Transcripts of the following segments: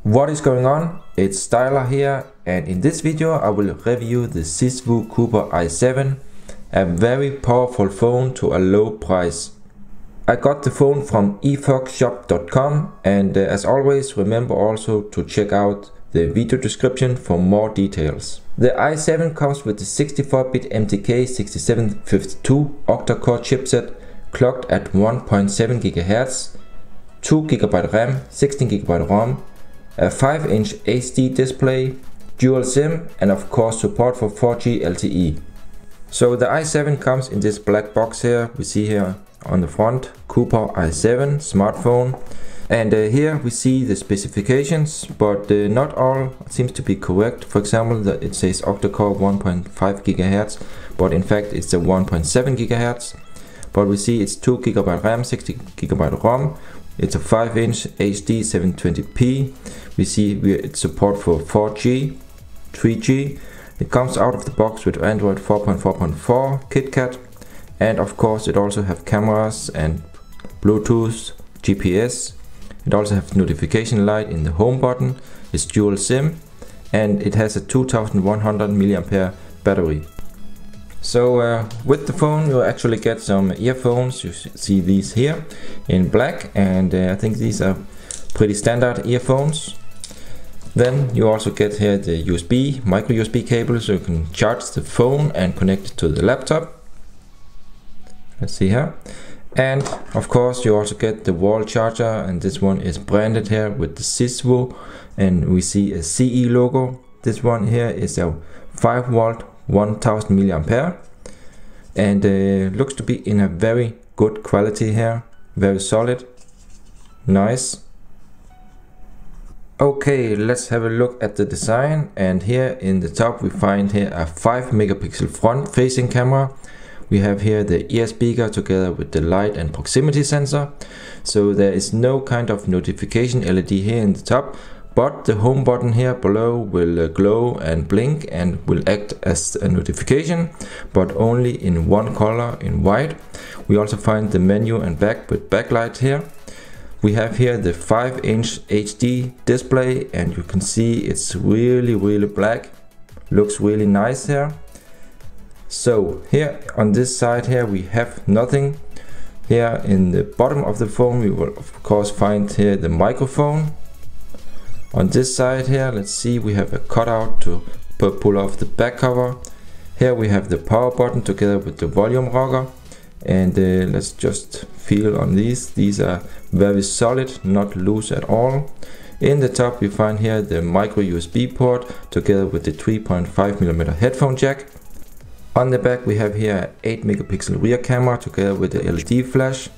What is going on? It's Styler here, and in this video I will review the Siswoo Cooper i7, a very powerful phone to a low price. I got the phone from efoxshop.com, and as always, remember also to check out the video description for more details. The i7 comes with the 64-bit MTK6752 octa-core chipset clocked at 1.7 GHz, 2 GB RAM, 16 GB ROM, a 5-inch HD display, dual SIM, and of course support for 4G LTE. So the i7 comes in this black box here. We see here on the front Cooper i7 smartphone, and here we see the specifications, but not all seems to be correct. For example, it says octa-core 1.5 GHz, but in fact it's a 1.7 GHz. But we see it's 2 GB RAM, 60 GB ROM. It's a 5-inch HD 720p. We see it's support for 4G, 3G. It comes out of the box with Android 4.4.4 KitKat, and of course it also have cameras and Bluetooth, GPS. It also has notification light in the home button. It's dual SIM, and it has a 2100 mAh battery. So with the phone you actually get some earphones. You see these here in black, and I think these are pretty standard earphones. Then you also get here the micro USB cable, so you can charge the phone and connect it to the laptop. Let's see here. And of course you also get the wall charger, and this one is branded here with the Siswoo, and we see a CE logo. This one here is a 5V 1000 mAh, and looks to be in a very good quality here, very solid, nice. Okay, let's have a look at the design, and here in the top we find here a 5 megapixel front facing camera. We have here the Rearspeaker together with the light and proximity sensor, so there is no kind of notification LED here in the top, but the home button here below will glow and blink and will act as a notification, but only in one color, in white. We also find the menu and back with backlight here. We have here the 5-inch HD display, and you can see it's really black, looks really nice here. So here on this side here we have nothing. Here in the bottom of the phone we will of course find here the microphone. On this side here, let's see, we have a cutout to pull off the back cover. Here we have the power button together with the volume rocker, and let's just feel on these. These are very solid, not loose at all. In the top we find here the micro USB port together with the 3.5mm headphone jack. On the back we have here 8 megapixel rear camera together with the LED flash.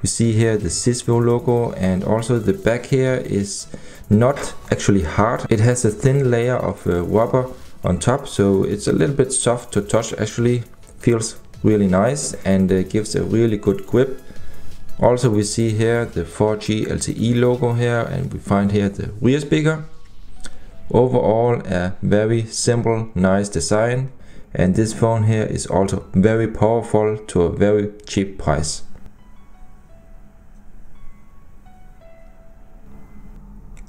We see here the Siswoo logo, and also the back here is not actually hard. It has a thin layer of rubber on top, so it's a little bit soft to touch. Actually feels really nice and gives a really good grip. Also we see here the 4G LTE logo here, and we find here the Rearspeaker. Overall a very simple, nice design, and this phone here is also very powerful to a very cheap price.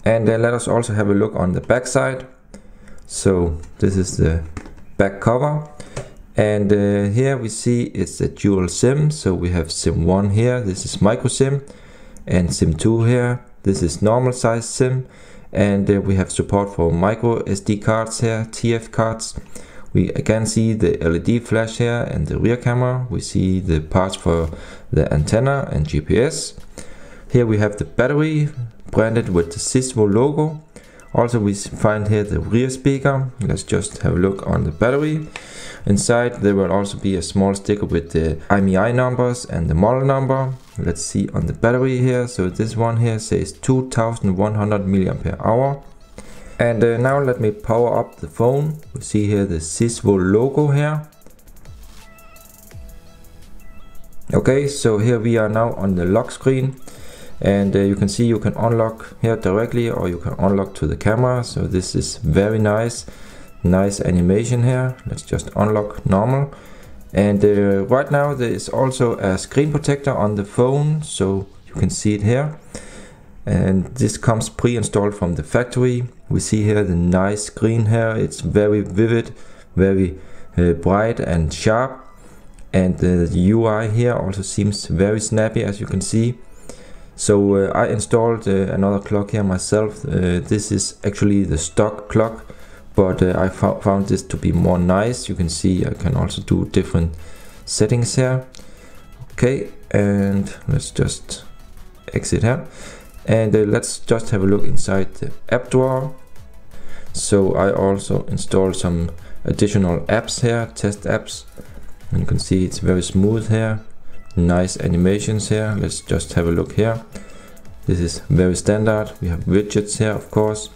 And let us also have a look on the back side. So this is the back cover, and here we see it's a dual SIM. So we have SIM 1 here, this is micro SIM, and SIM 2 here, this is normal size SIM, and we have support for micro SD cards here, TF cards. We again see the LED flash here and the rear camera. We see the parts for the antenna and GPS. Here we have the battery branded with the Siswoo logo. Also we find here the Rearspeaker. Let's just have a look on the battery. Inside there will also be a small sticker with the IMEI numbers and the model number. Let's see on the battery here. So this one here says 2100 mAh. And now let me power up the phone. We see here the Siswoo logo here. Okay, so here we are now on the lock screen, and you can see you can unlock here directly, or you can unlock to the camera. So this is very nice animation here. Let's just unlock normal. And right now there is also a screen protector on the phone, so you can see it here. And this comes pre-installed from the factory. We see here the nice screen here. It's very vivid, very bright and sharp. And the UI here also seems very snappy, as you can see. So I installed another clock here myself. This is actually the stock clock, but I found this to be more nice. You can see I can also do different settings here. Okay, and let's just exit here. And let's just have a look inside the app drawer. So I also installed some additional apps here, test apps. And you can see it's very smooth here. Nice animations here. Let's just have a look here. This is very standard. We have widgets here, of course.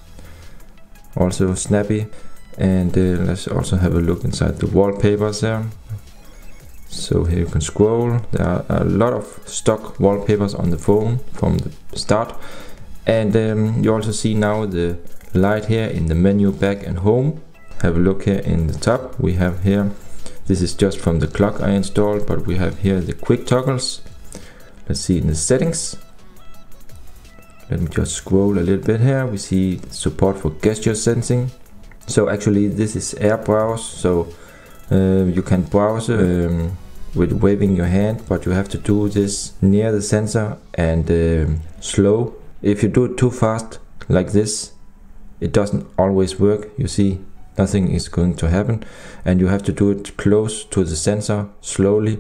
Also snappy. And let's also have a look inside the wallpapers here. So here you can scroll. There are a lot of stock wallpapers on the phone from the start. And you also see now the light here in the menu, back and home. Have a look here in the top. We have here, this is just from the clock I installed, but we have here the Quicktoggles. Let's see in the settings. Let me just scroll a little bit here. We see support for gesture sensing. So actually this is air browse, so you can browse with waving your hand, but you have to do this near the sensor and slow. If you do it too fast like this, it doesn't always work. You see, nothing is going to happen, and you have to do it close to the sensor slowly,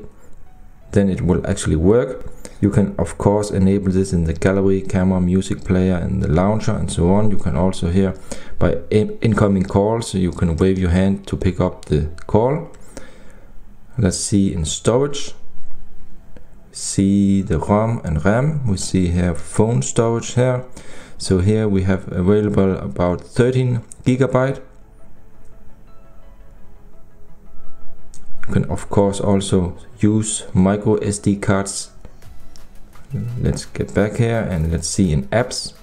then it will actually work. You can of course enable this in the gallery, camera, music player, and the launcher, and so on. You can also here by incoming calls, so you can wave your hand to pick up the call. Let's see in storage. See the ROM and RAM. We see here phone storage here. So here we have available about 13 GB. You can of course also use micro SD cards. Let's get back here and let's see in apps.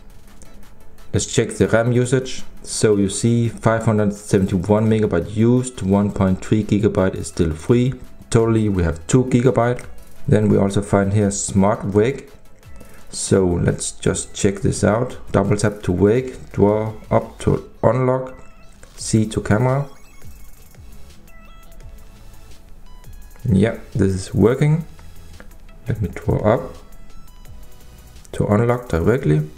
Let's check the RAM usage. So you see 571 MB used, 1.3 GB is still free. Totally we have 2 GB. Then we also find here Smartwake. So let's just check this out. Double tap to wake, draw up to unlock, C to camera. Yeah, this is working. Let me draw up to unlock directly.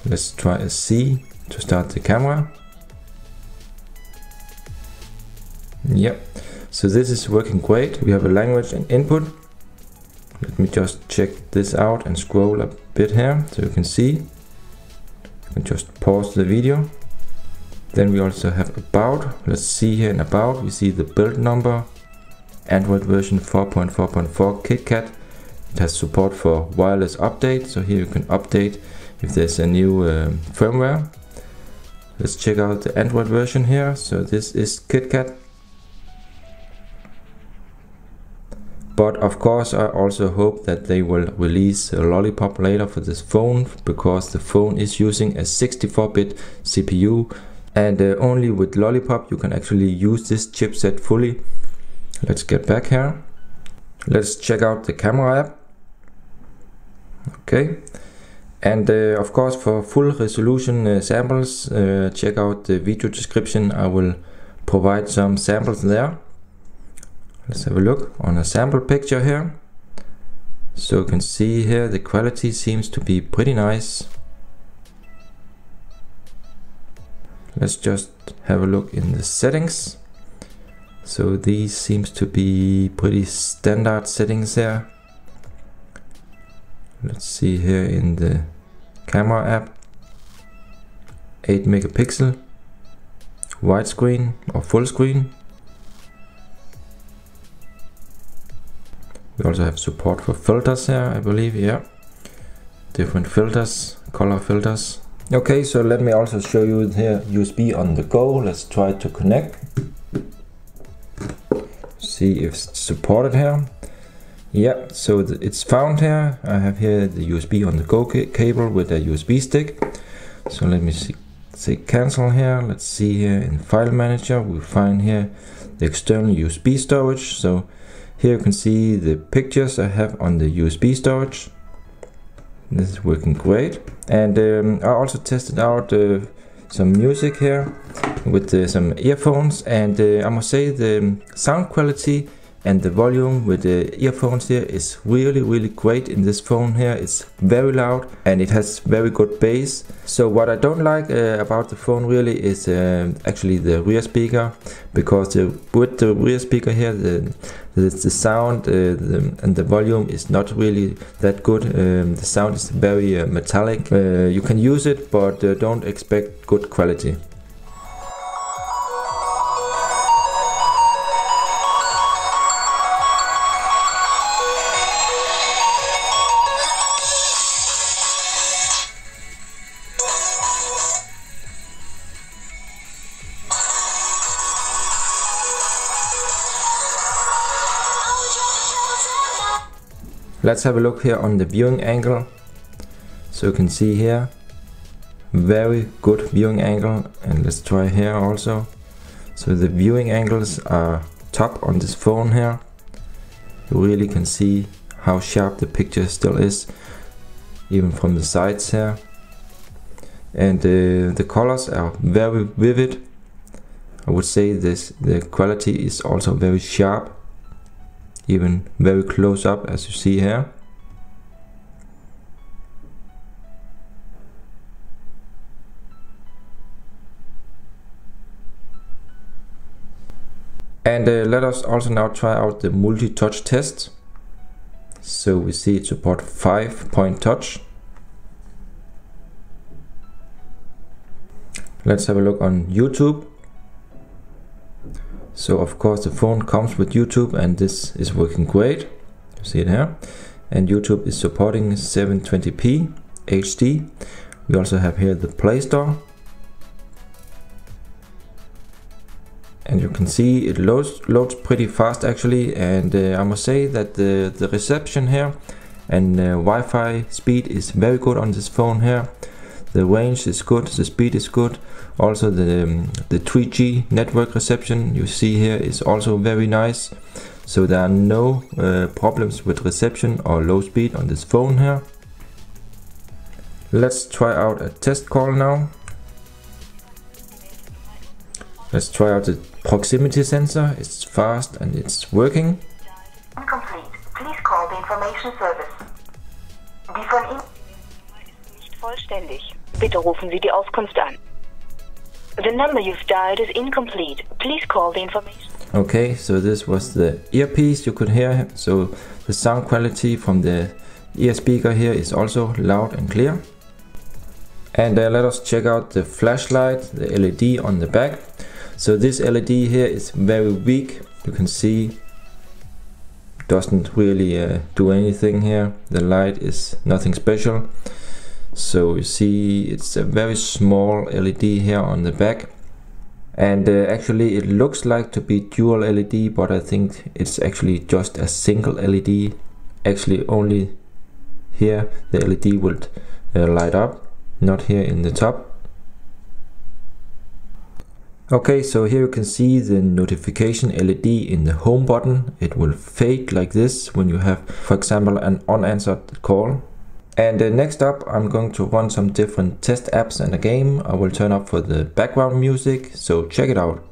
Let's try a C to start the camera. Yep, so this is working great. We have a language and input. Let me just check this out and scroll a bit here so you can see. You can just pause the video. Then we also have about. Let's see here in about, we see the build number, Android version 4.4.4 KitKat. It has support for wireless update, so here you can update if there's a new firmware. Let's check out the Android version here. So this is KitKat. But of course I also hope that they will release a Lollipop later for this phone, because the phone is using a 64-bit CPU, and only with Lollipop you can actually use this chipset fully. Let's get back here. Let's check out the camera app. Okay, and of course for full resolution samples, check out the video description. I will provide some samples there. Let's have a look on a sample picture here. So you can see here the quality seems to be pretty nice. Let's just have a look in the settings. So these seems to be pretty standard settings here. Let's see here in the camera app, 8 megapixel, widescreen or full screen. We also have support for filters here, I believe, yeah. Different filters, color filters. Okay, so let me also show you here USB on the go. Let's try to connect. See if it's supported here. Yeah, so it's found here. I have here the USB on the go cable with a USB stick. So let me say cancel here. Let's see here in file manager, we find here the external USB storage. So here you can see the pictures I have on the USB storage. This is working great. And I also tested out some music here with some earphones, and I must say the sound quality and the volume with the earphones here is really great in this phone here. It's very loud and it has very good bass. So what I don't like about the phone really is actually the rear speaker, because with the rear speaker here the sound and the volume is not really that good. The sound is very metallic. You can use it, but don't expect good quality. Let's have a look here on the viewing angle. So you can see here, very good viewing angle, and let's try here also. So the viewing angles are top on this phone here. You really can see how sharp the picture still is, even from the sides here. And the colors are very vivid. I would say the quality is also very sharp, even very close up, as you see here. And let us also now try out the multi-touch test. So we see it support 5-point touch. Let's have a look on YouTube. So of course the phone comes with YouTube, and this is working great. You see it here. And YouTube is supporting 720p HD. We also have here the Play Store. And you can see it loads pretty fast actually. And I must say that the reception here and Wi-Fi speed is very good on this phone here. The range is good, the speed is good. Also the 3G network reception you see here is also very nice. So there are no problems with reception or low speed on this phone here. Let's try out a test call now. Let's try out the proximity sensor. It's fast and it's working. Incomplete. Please call the information service. Die von Ihnen ist nicht vollständig. Bitte rufen Sie die Auskunft an. The number you've dialed is incomplete. Please call the information. Okay, so this was the earpiece you could hear. So the sound quality from the ear speaker here is also loud and clear. And let us check out the flashlight, the LED on the back. So this LED here is very weak. You can see doesn't really do anything here. The light is nothing special. So you see it's a very small LED here on the back. And actually it looks like to be dual LED, but I think it's actually just a single LED. Actually only here the LED will light up, not here in the top. Okay, so here you can see the notification LED in the home button. It will fade like this when you have, for example, an unanswered call. And next up, I'm going to run some different test apps and a game. I will turn up for the background music, so check it out.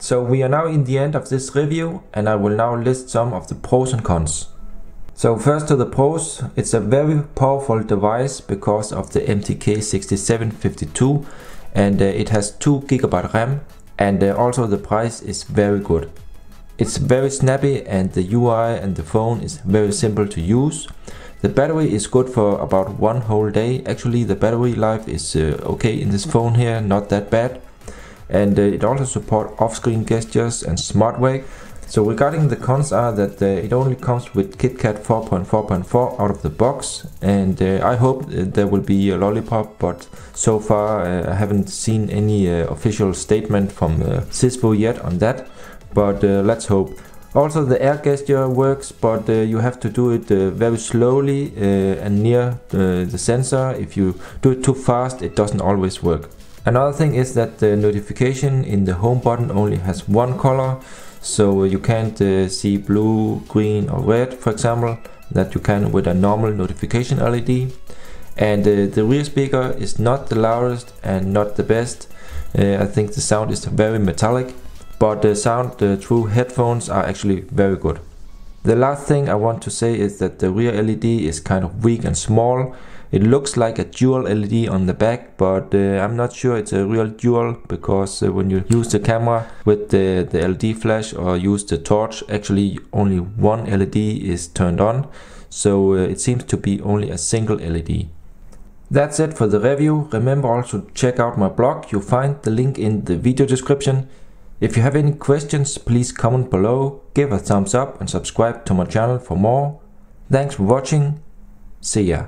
So we are now in the end of this review, and I will now list some of the pros and cons. So first to the pros, it's a very powerful device because of the MTK6752, and it has 2 GB RAM, and also the price is very good. It's very snappy and the UI and the phone is very simple to use. The battery is good for about 1 whole day. Actually the battery life is okay in this phone here, not that bad. And it also supports off-screen gestures and Smartwake. So regarding the cons are that it only comes with KitKat 4.4.4 out of the box, and I hope there will be a lollipop, but so far I haven't seen any official statement from Siswoo yet on that, but let's hope. Also the air gesture works, but you have to do it very slowly and near the sensor. If you do it too fast, it doesn't always work. Another thing is that the notification in the home button only has one color, so you can't see blue, green or red, for example, that you can with a normal notification LED. And the rear speaker is not the loudest and not the best. I think the sound is very metallic, but the sound through headphones are actually very good. The last thing I want to say is that the rear LED is kind of weak and small. It looks like a dual LED on the back, but I'm not sure it's a real dual, because when you use the camera with the LED flash or use the torch, actually only one LED is turned on, so it seems to be only a single LED. That's it for the review. Remember also to check out my blog. You'll find the link in the video description. If you have any questions, please comment below, give a thumbs up and subscribe to my channel for more. Thanks for watching. See ya.